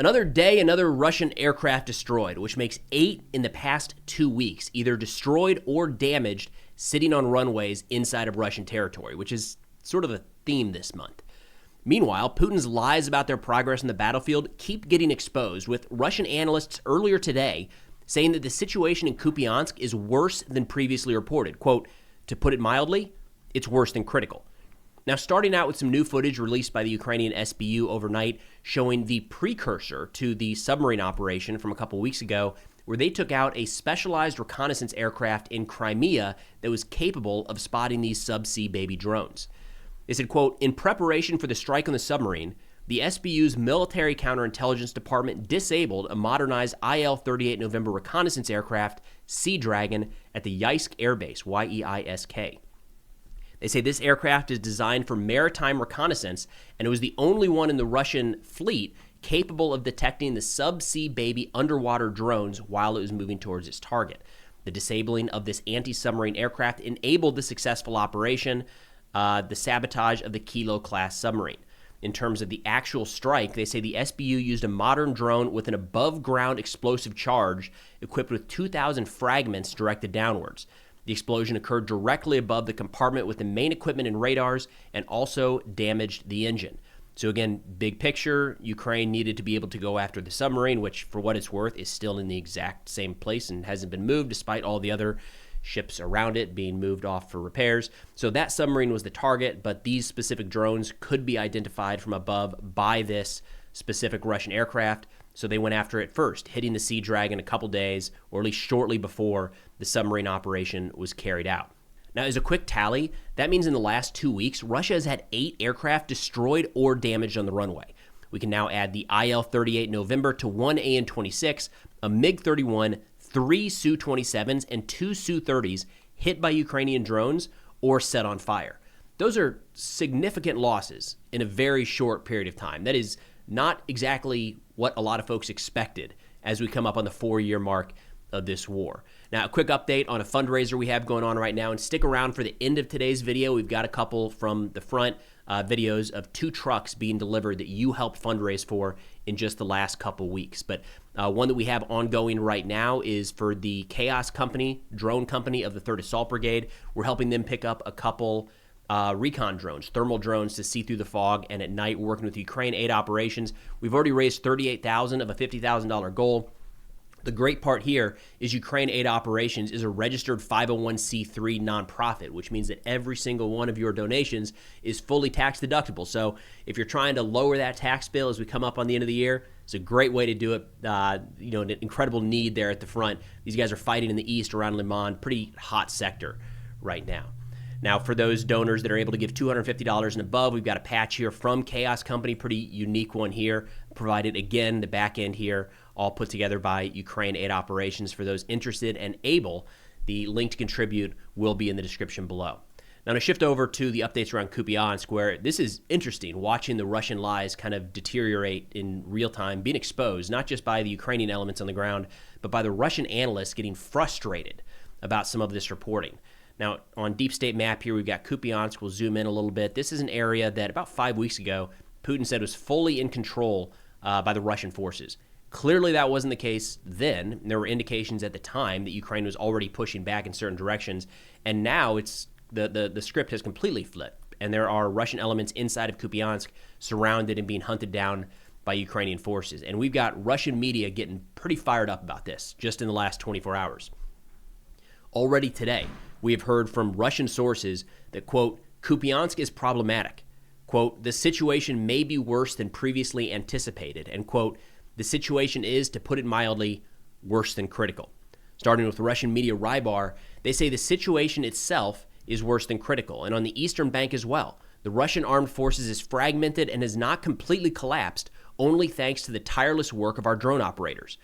Another day, another Russian aircraft destroyed, which makes 8 in the past 2 weeks, either destroyed or damaged, sitting on runways inside of Russian territory, which is sort of a theme this month. Meanwhile, Putin's lies about their progress in the battlefield keep getting exposed, with Russian analysts earlier today saying that the situation in Kupyansk is worse than previously reported. Quote, to put it mildly, it's worse than critical. Now, starting out with some new footage released by the Ukrainian SBU overnight showing the precursor to the submarine operation from a couple weeks ago, where they took out a specialized reconnaissance aircraft in Crimea that was capable of spotting these subsea baby drones. They said, quote, in preparation for the strike on the submarine, the SBU's military counterintelligence department disabled a modernized IL-38 November reconnaissance aircraft, Sea Dragon, at the Yeisk Air Base, Y-E-I-S-K. They say this aircraft is designed for maritime reconnaissance, and it was the only one in the Russian fleet capable of detecting the subsea baby underwater drones while it was moving towards its target. The disabling of this anti-submarine aircraft enabled the successful operation, the sabotage of the Kilo-class submarine. In terms of the actual strike, they say the SBU used a modern drone with an above-ground explosive charge equipped with 2,000 fragments directed downwards. The explosion occurred directly above the compartment with the main equipment and radars and also damaged the engine. So again, big picture, Ukraine needed to be able to go after the submarine, which for what it's worth is still in the exact same place and hasn't been moved despite all the other ships around it being moved off for repairs. So that submarine was the target, but these specific drones could be identified from above by this specific Russian aircraft. So they went after it first, hitting the Sea Dragon a couple days, or at least shortly before the submarine operation was carried out. Now, as a quick tally, that means in the last 2 weeks, Russia has had 8 aircraft destroyed or damaged on the runway. We can now add the IL-38 November to 1 AN-26, a MiG-31, 3 Su-27s, and 2 Su-30s hit by Ukrainian drones or set on fire. Those are significant losses in a very short period of time. That is not exactly what a lot of folks expected as we come up on the 4-year mark of this war. Now, a quick update on a fundraiser we have going on right now, and stick around for the end of today's video. We've got a couple from the front videos of 2 trucks being delivered that you helped fundraise for in just the last couple weeks. But one that we have ongoing right now is for the Chaos Company, drone company of the 3rd Assault Brigade. We're helping them pick up a couple recon drones, thermal drones to see through the fog, and at night we're working with Ukraine Aid Operations. We've already raised $38,000 of a $50,000 goal. The great part here is Ukraine Aid Operations is a registered 501c3 nonprofit, which means that every single one of your donations is fully tax deductible. So if you're trying to lower that tax bill as we come up on the end of the year, it's a great way to do it. An incredible need there at the front. These guys are fighting in the east around Le Mans, pretty hot sector right now. Now, for those donors that are able to give $250 and above, we've got a patch here from Chaos Company, pretty unique one here, provided again, the back end here, all put together by Ukraine Aid Operations. For those interested and able, the link to contribute will be in the description below. Now, to shift over to the updates around Kupyansk, where this is interesting, watching the Russian lies kind of deteriorate in real time, being exposed, not just by the Ukrainian elements on the ground, but by the Russian analysts getting frustrated about some of this reporting. Now, on Deep State map here, we've got Kupyansk. We'll zoom in a little bit. This is an area that about 5 weeks ago, Putin said was fully in control by the Russian forces. Clearly, that wasn't the case then. There were indications at the time that Ukraine was already pushing back in certain directions, and now it's the script has completely flipped, and there are Russian elements inside of Kupyansk surrounded and being hunted down by Ukrainian forces. And we've got Russian media getting pretty fired up about this just in the last 24 hours. Already today, we have heard from Russian sources that, quote, Kupyansk is problematic. Quote, the situation may be worse than previously anticipated. And, quote, the situation is, to put it mildly, worse than critical. Starting with Russian media Rybar, they say the situation itself is worse than critical. And on the eastern bank as well, the Russian armed forces is fragmented and has not completely collapsed, only thanks to the tireless work of our drone operators.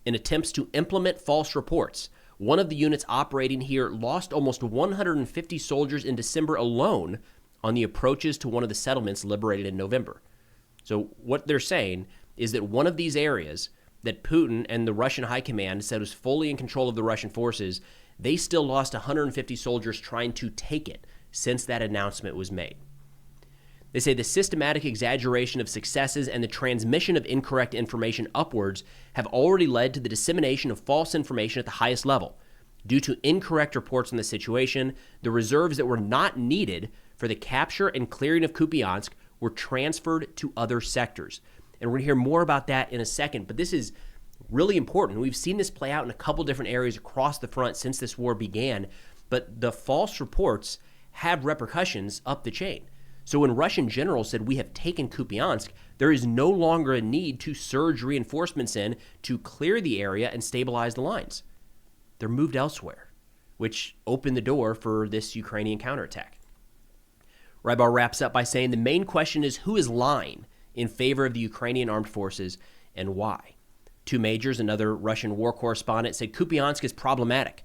In attempts to implement false reports, one of the units operating here lost almost 150 soldiers in December alone on the approaches to one of the settlements liberated in November. So what they're saying is that one of these areas that Putin and the Russian high command said was fully in control of the Russian forces, they still lost 150 soldiers trying to take it since that announcement was made. They say the systematic exaggeration of successes and the transmission of incorrect information upwards have already led to the dissemination of false information at the highest level. Due to incorrect reports on the situation, the reserves that were not needed for the capture and clearing of Kupyansk were transferred to other sectors. And we're going to hear more about that in a second, but this is really important. We've seen this play out in a couple different areas across the front since this war began, but the false reports have repercussions up the chain. So when Russian generals said we have taken Kupyansk, there is no longer a need to surge reinforcements in to clear the area and stabilize the lines. They're moved elsewhere, which opened the door for this Ukrainian counterattack. Rybar wraps up by saying the main question is who is lying in favor of the Ukrainian armed forces and why. Two majors, another Russian war correspondent, said Kupyansk is problematic.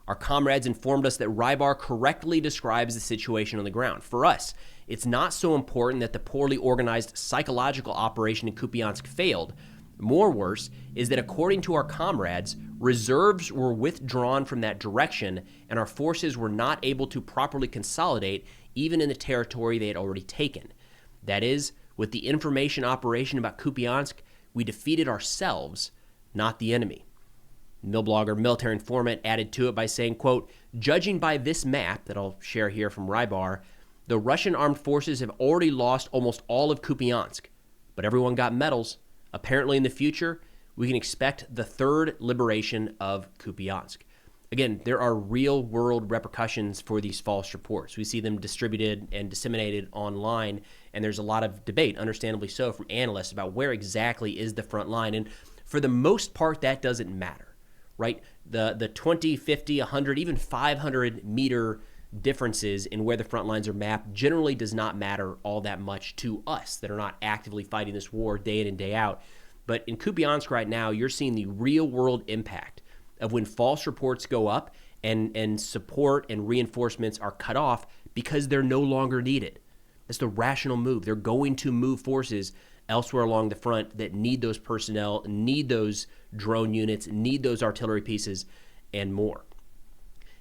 Our comrades informed us that Rybar correctly describes the situation on the ground. For us, it's not so important that the poorly organized psychological operation in Kupyansk failed. More worse is that according to our comrades, reserves were withdrawn from that direction and our forces were not able to properly consolidate even in the territory they had already taken. That is, with the information operation about Kupyansk, we defeated ourselves, not the enemy. Millblogger Military Informant added to it by saying, quote, judging by this map that I'll share here from Rybar, the Russian armed forces have already lost almost all of Kupyansk, but everyone got medals. Apparently in the future, we can expect the third liberation of Kupyansk. Again, there are real-world repercussions for these false reports. We see them distributed and disseminated online, and there's a lot of debate, understandably so, from analysts about where exactly is the front line. And for the most part, that doesn't matter, right? The 20, 50, 100, even 500-meter differences in where the front lines are mapped generally does not matter all that much to us that are not actively fighting this war day in and day out. But in Kupyansk right now, you're seeing the real-world impact of when false reports go up and support and reinforcements are cut off because they're no longer needed. That's the rational move. They're going to move forces elsewhere along the front that need those personnel, need those drone units, need those artillery pieces, and more.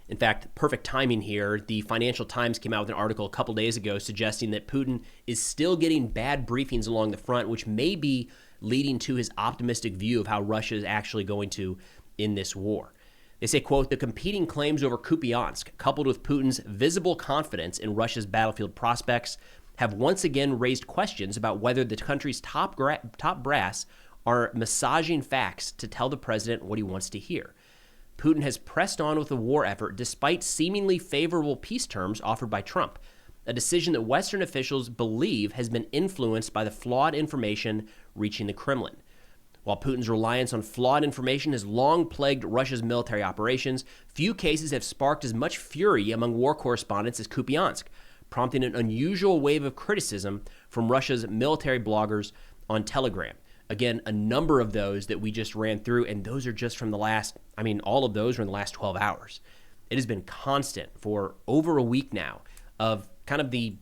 In fact, perfect timing here. The Financial Times came out with an article a couple days ago suggesting that Putin is still getting bad briefings along the front, which may be leading to his optimistic view of how Russia is actually going to in this war. They say, quote, the competing claims over Kupyansk, coupled with Putin's visible confidence in Russia's battlefield prospects, have once again raised questions about whether the country's top brass are massaging facts to tell the president what he wants to hear. Putin has pressed on with the war effort despite seemingly favorable peace terms offered by Trump, a decision that Western officials believe has been influenced by the flawed information reaching the Kremlin. While Putin's reliance on flawed information has long plagued Russia's military operations, few cases have sparked as much fury among war correspondents as Kupyansk, prompting an unusual wave of criticism from Russia's military bloggers on Telegram. Again, a number of those that we just ran through, and those are just from the last, all of those are in the last 12 hours. It has been constant for over a week now of kind of the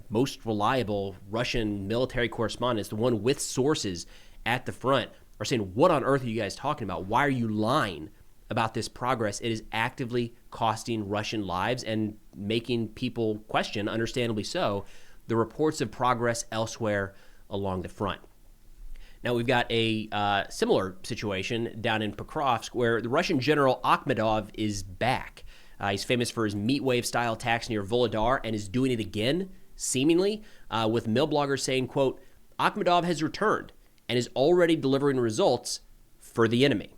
most reliable Russian military correspondents, the one with sources at the front, are saying, what on earth are you guys talking about? Why are you lying about this progress? It is actively costing Russian lives and making people question, understandably so, the reports of progress elsewhere along the front. Now, we've got a similar situation down in Pokrovsk where the Russian general Akhmedov is back. He's famous for his meat wave-style attacks near Volodar and is doing it again, seemingly, with millbloggers saying, quote, Akhmedov has returned and is already delivering results for the enemy.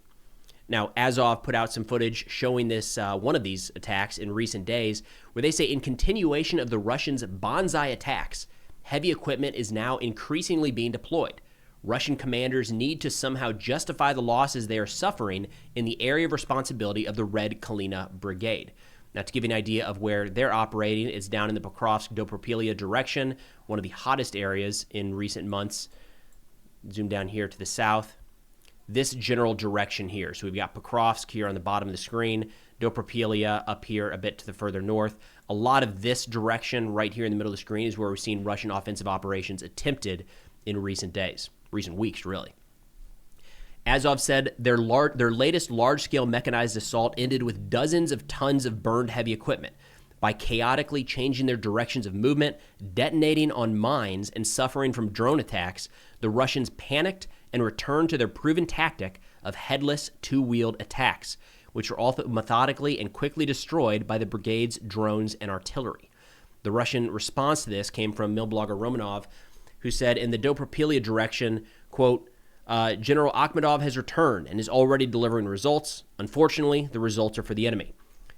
Now, Azov put out some footage showing this one of these attacks in recent days, where they say in continuation of the Russians' bonsai attacks, heavy equipment is now increasingly being deployed. Russian commanders need to somehow justify the losses they are suffering in the area of responsibility of the Red Kalina Brigade. Now, to give you an idea of where they're operating, it's down in the Pokrovsk-Dobropilia direction, one of the hottest areas in recent months. Zoom down here to the south. This general direction here. So we've got Pokrovsk here on the bottom of the screen, Dobropilia up here a bit to the further north. A lot of this direction right here in the middle of the screen is where we've seen Russian offensive operations attempted in recent weeks, really. Azov said their latest large-scale mechanized assault ended with dozens of tons of burned heavy equipment. by chaotically changing their directions of movement, detonating on mines, and suffering from drone attacks, the Russians panicked and returned to their proven tactic of headless, two-wheeled attacks, which were all methodically and quickly destroyed by the brigade's drones and artillery. The Russian response to this came from mill blogger Romanov, who said in the Dobropilia direction, quote, General Akhmedov has returned and is already delivering results. Unfortunately, the results are for the enemy.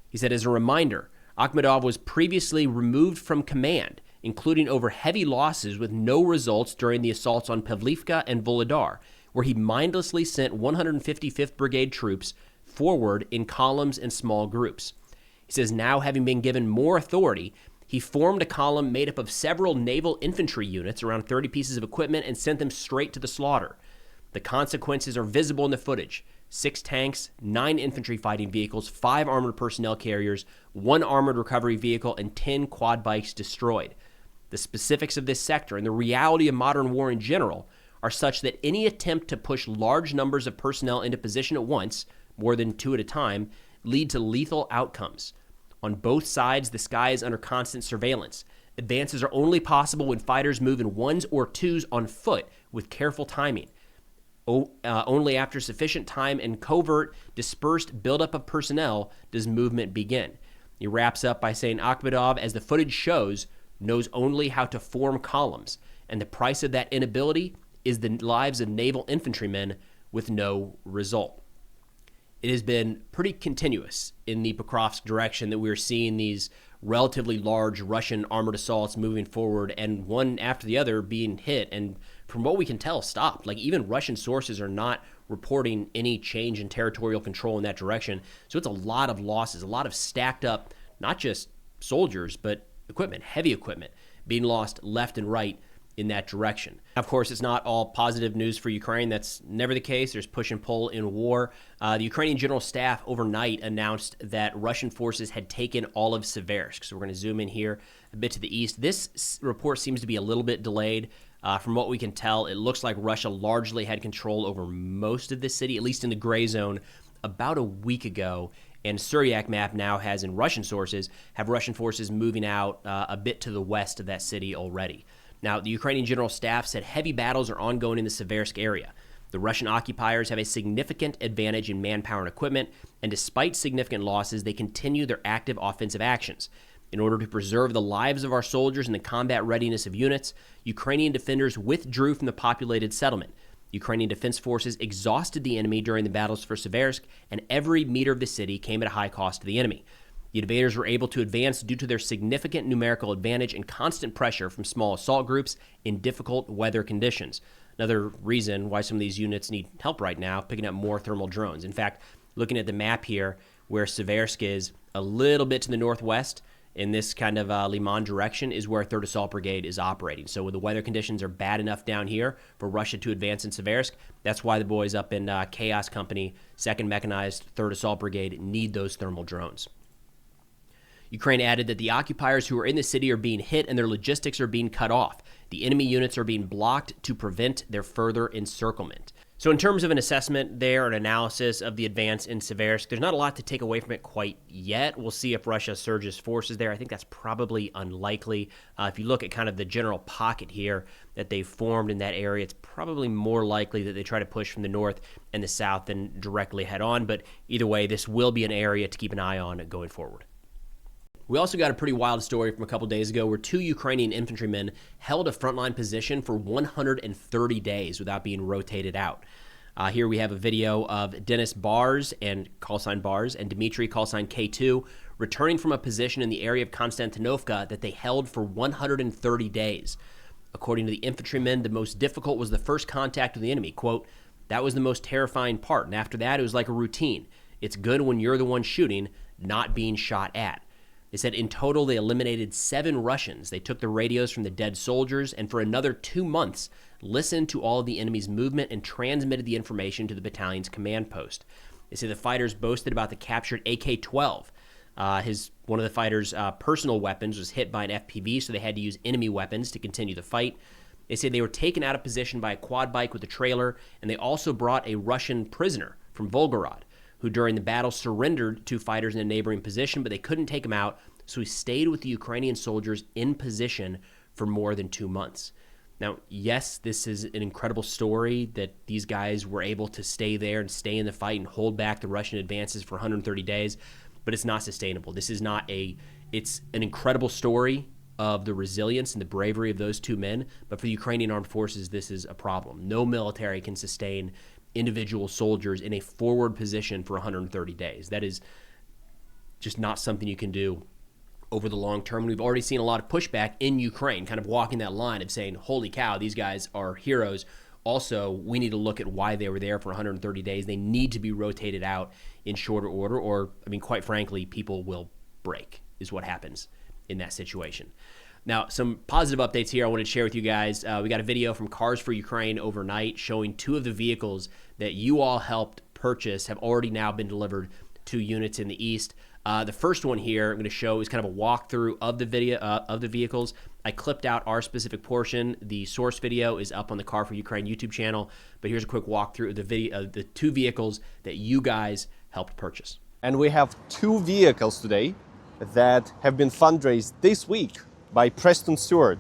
He said, as a reminder, Akhmedov was previously removed from command, including over heavy losses with no results during the assaults on Pavlivka and Volodar, where he mindlessly sent 155th Brigade troops forward in columns and small groups. He says now, having been given more authority, he formed a column made up of several naval infantry units, around 30 pieces of equipment, and sent them straight to the slaughter. The consequences are visible in the footage. 6 tanks, 9 infantry fighting vehicles, 5 armored personnel carriers, 1 armored recovery vehicle, and 10 quad bikes destroyed. The specifics of this sector and the reality of modern war in general are such that any attempt to push large numbers of personnel into position at once, more than 2 at a time, lead to lethal outcomes. On both sides, the sky is under constant surveillance. Advances are only possible when fighters move in ones or twos on foot with careful timing. Only after sufficient time and covert, dispersed buildup of personnel does movement begin. He wraps up by saying Akhmedov, as the footage shows, knows only how to form columns, and the price of that inability is the lives of naval infantrymen with no result. It has been pretty continuous in the Pokrovsk direction that we're seeing these relatively large Russian armored assaults moving forward, and one after the other being hit, and from what we can tell, stopped. Like, even Russian sources are not reporting any change in territorial control in that direction. So it's a lot of losses, a lot of stacked up, not just soldiers, but equipment, heavy equipment, being lost left and right in that direction. Of course, it's not all positive news for Ukraine. That's never the case. There's push and pull in war. The Ukrainian General Staff overnight announced that Russian forces had taken all of Siversk. So we're going to zoom in here a bit to the east. This report seems to be a little bit delayed. From what we can tell, it looks like Russia largely had control over most of this city, at least in the gray zone, about a week ago. And Suryak map now has, in Russian sources, have Russian forces moving out a bit to the west of that city already. Now, the Ukrainian General Staff said heavy battles are ongoing in the Siversk area. The Russian occupiers have a significant advantage in manpower and equipment, and despite significant losses, they continue their active offensive actions. In order to preserve the lives of our soldiers and the combat readiness of units, Ukrainian defenders withdrew from the populated settlement. Ukrainian defense forces exhausted the enemy during the battles for Siversk, and every meter of the city came at a high cost to the enemy. The invaders were able to advance due to their significant numerical advantage and constant pressure from small assault groups in difficult weather conditions. Another reason why some of these units need help right now, picking up more thermal drones. In fact, looking at the map here, where Siversk is a little bit to the northwest, in this kind of Liman direction, is where 3rd Assault Brigade is operating. So when the weather conditions are bad enough down here for Russia to advance in Siversk, that's why the boys up in Chaos Company, 2nd Mechanized 3rd Assault Brigade, need those thermal drones. Ukraine added that the occupiers who are in the city are being hit and their logistics are being cut off. The enemy units are being blocked to prevent their further encirclement. So in terms of an assessment there, an analysis of the advance in Siversk, there's not a lot to take away from it quite yet. We'll see if Russia surges forces there. I think that's probably unlikely. If you look at kind of the general pocket here that they've formed in that area, it's probably more likely that they try to push from the north and the south than directly head on. But either way, this will be an area to keep an eye on going forward. We also got a pretty wild story from a couple days ago where 2 Ukrainian infantrymen held a frontline position for 130 days without being rotated out. Here we have a video of Dennis Bars and callsign Bars and Dmitry callsign K2 returning from a position in the area of Konstantinovka that they held for 130 days. According to the infantrymen, the most difficult was the first contact with the enemy. Quote, that was the most terrifying part, and after that it was like a routine. It's good when you're the one shooting, not being shot at. They said in total they eliminated 7 Russians. They took the radios from the dead soldiers and for another 2 months listened to all of the enemy's movement and transmitted the information to the battalion's command post. They say the fighters boasted about the captured AK-12. One of the fighters' personal weapons was hit by an FPV, so they had to use enemy weapons to continue the fight. They say they were taken out of position by a quad bike with a trailer, and they also brought a Russian prisoner from Volgorod, who during the battle surrendered to fighters in a neighboring position, but they couldn't take him out, so he stayed with the Ukrainian soldiers in position for more than 2 months. Now, yes, this is an incredible story that these guys were able to stay there and stay in the fight and hold back the Russian advances for 130 days, but it's not sustainable. This is not it's an incredible story of the resilience and the bravery of those 2 men, but for the Ukrainian armed forces, this is a problem. No military can sustain individual soldiers in a forward position for 130 days. That is just not something you can do over the long term. We've already seen a lot of pushback in Ukraine, kind of walking that line of saying, holy cow, these guys are heroes. Also, we need to look at why they were there for 130 days. They need to be rotated out in shorter order, or, I mean, quite frankly, people will break, is what happens in that situation. Now, some positive updates here I wanted to share with you guys. We got a video from Cars for Ukraine overnight showing 2 of the vehicles that you all helped purchase have already now been delivered to units in the East. The first one here I'm going to show is kind of a walkthrough of the video of the vehicles. I clipped out our specific portion. The source video is up on the Car for Ukraine YouTube channel, but here's a quick walkthrough of the video of the 2 vehicles that you guys helped purchase. And we have 2 vehicles today that have been fundraised this week by Preston Stewart.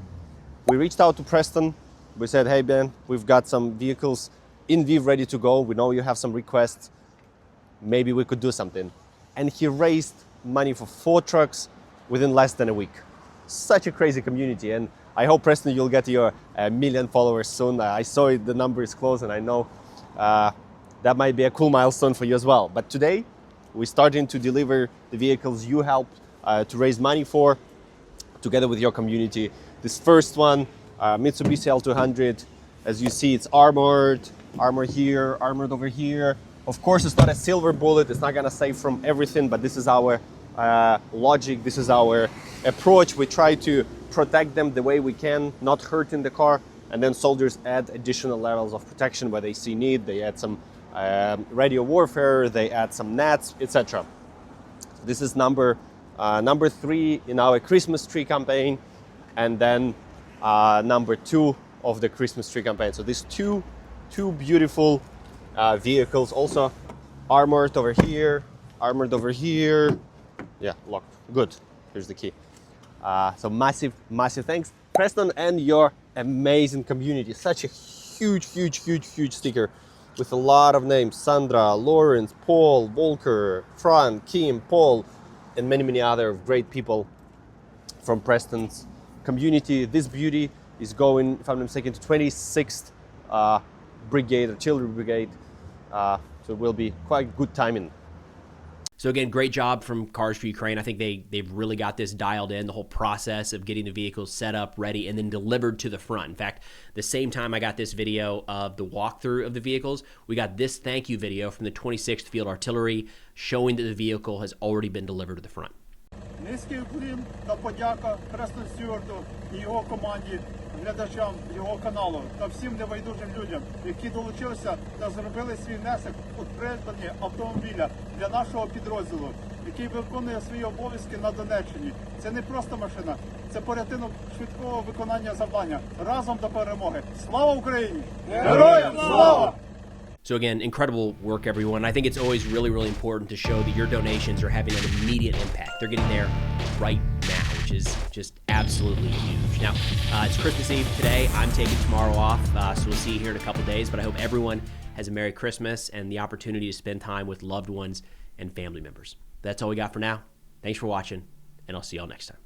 We reached out to Preston. We said, hey Ben, we've got some vehicles in Lviv ready to go. We know you have some requests. Maybe we could do something. And he raised money for 4 trucks within less than a week. Such a crazy community. And I hope, Preston, you'll get your 1 million followers soon. I saw it, the number is close, and I know that might be a cool milestone for you as well. But today, we're starting to deliver the vehicles you helped to raise money for, together with your community. This first one, Mitsubishi L200, as you see, it's armored here, armored over here. Of course, it's not a silver bullet. It's not gonna save from everything, but this is our logic. This is our approach. We try to protect them the way we can, not hurting the car. And then soldiers add additional levels of protection where they see need. They add some radio warfare, they add some nets, etc. This is number 3 in our Christmas tree campaign, and then number 2 of the Christmas tree campaign. So these two beautiful vehicles, also armored over here, yeah, locked, good, here's the key. So massive thanks, Preston, and your amazing community. Such a huge sticker with a lot of names: Sandra, Lawrence, Paul, Volker, Fran, Kim, Paul, and many other great people from Preston's community. This beauty is going, if I'm not mistaken, to 26th Brigade, Artillery Brigade. So it will be quite good timing. So again, great job from Cars for Ukraine. I think they've really got this dialed in, the whole process of getting the vehicles set up, ready, and then delivered to the front. In fact, the same time I got this video of the walkthrough of the vehicles, we got this thank you video from the 26th Field Artillery showing that the vehicle has already been delivered to the front. Низький уклін та подяка Престон Стюарту і його команді, глядачам його каналу та всім небайдужим людям, які долучилися та зробили свій внесок у придбання автомобіля для нашого підрозділу, який виконує свої обов'язки на Донеччині. Це не просто машина, це порятунок швидкого виконання завдання. Разом до перемоги. Слава Україні! Героям слава! So again, incredible work, everyone. I think it's always really important to show that your donations are having an immediate impact. They're getting there right now, which is just absolutely huge. Now, it's Christmas Eve today. I'm taking tomorrow off, so we'll see you here in a couple days. But I hope everyone has a Merry Christmas and the opportunity to spend time with loved ones and family members. That's all we got for now. Thanks for watching, and I'll see y'all next time.